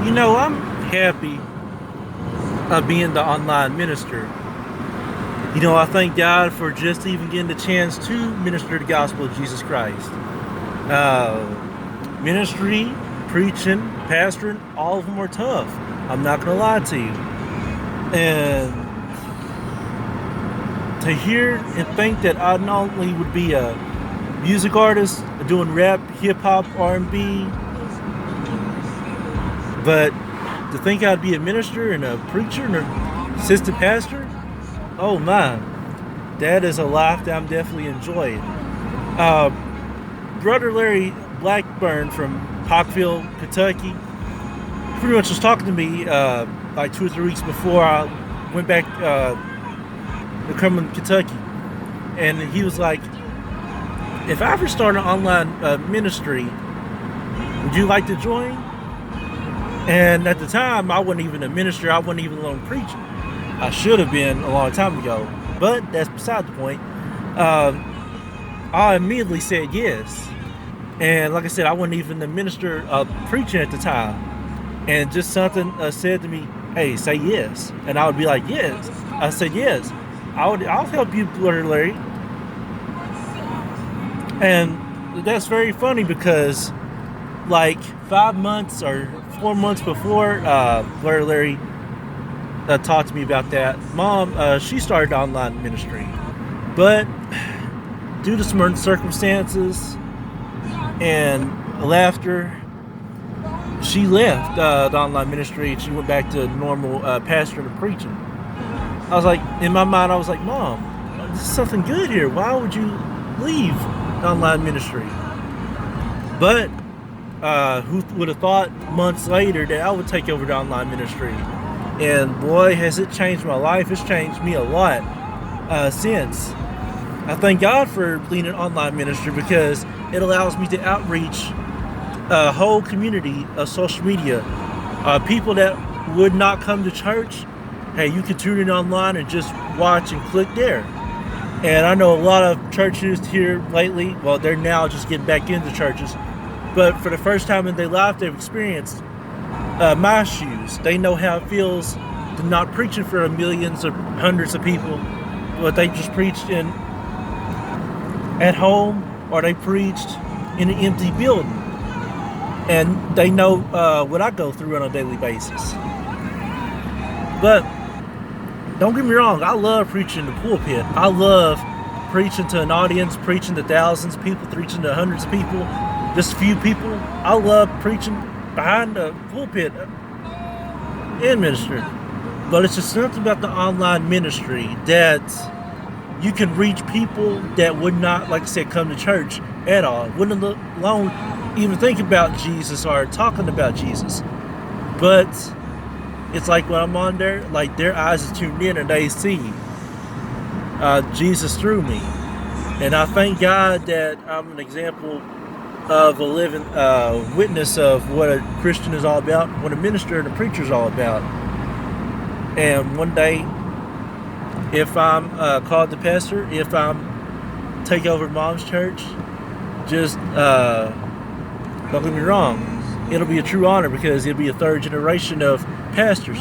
I'm happy of being the online minister. I thank God for just even getting the chance to minister the gospel of Jesus Christ. Ministry, preaching, pastoring, all of them are tough. I'm not going to lie to you. And to hear and think that I not only would be a music artist doing rap, hip hop, R&B, but to think I'd be a minister and a preacher and an assistant pastor, oh my, that is a life that I'm definitely enjoying. Uh, Brother Larry Blackburn from Parkville, Kentucky, pretty much was talking to me like 2 or 3 weeks before I went back to Cumberland, Kentucky, and he was like, "If I ever start an online ministry, would you like to join?" And at the time, I wasn't even a minister. I wasn't even alone preaching. I should have been a long time ago, but that's beside the point. I immediately said yes. And like I said, I wasn't even the minister preaching at the time. And just something said to me, "Hey, say yes." And I would be like, "Yes." I said, "Yes. I'll help you, Brother Larry." And that's very funny because like 5 months or 4 months before Brother Larry talked to me about that, Mom, she started online ministry. But due to some circumstances and laughter, she left the online ministry and she went back to normal pastoring and preaching. I was like, in my mind, I was like, "Mom, this is something good here. Why would you leave the online ministry?" But who would have thought months later that I would take over the online ministry? And boy, has it changed my life. It's changed me a lot since. I thank God for leading online ministry because it allows me to outreach a whole community of social media. People that would not come to church, hey, you can tune in online and just watch and click there. And I know a lot of churches here lately, well, they're now just getting back into churches, but for the first time in their life, they've experienced my shoes. They know how it feels to not preaching for millions or hundreds of people, but they just preached at home or they preached in an empty building. And they know what I go through on a daily basis. But don't get me wrong, I love preaching in the pulpit. I love preaching to an audience, preaching to thousands of people, preaching to hundreds of people, just a few people. I love preaching behind the pulpit and ministry. But it's just something about the online ministry that you can reach people that would not, like I said, come to church at all. Wouldn't alone even think about Jesus or talking about Jesus. But it's like when I'm on there, like their eyes are tuned in and they see Jesus through me. And I thank God that I'm an example of a living witness of what a Christian is all about, what a minister and a preacher is all about. And one day, if I'm called to pastor, if I'm take over Mom's church, just don't get me wrong, it'll be a true honor because it'll be a third generation of pastors,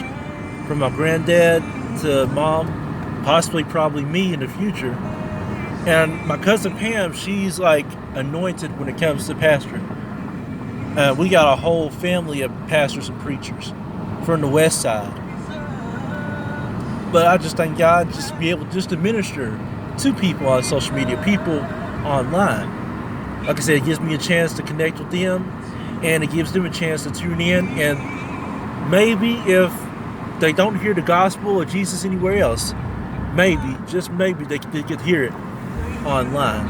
from my granddad to Mom, possibly probably me in the future. And my cousin Pam, she's like anointed when it comes to pastoring. We got a whole family of pastors and preachers from the west side. But I just thank God just to be able just to minister to people on social media, people online. Like I said, it gives me a chance to connect with them, and it gives them a chance to tune in. And maybe if they don't hear the gospel of Jesus anywhere else, maybe, just maybe, they could hear it online.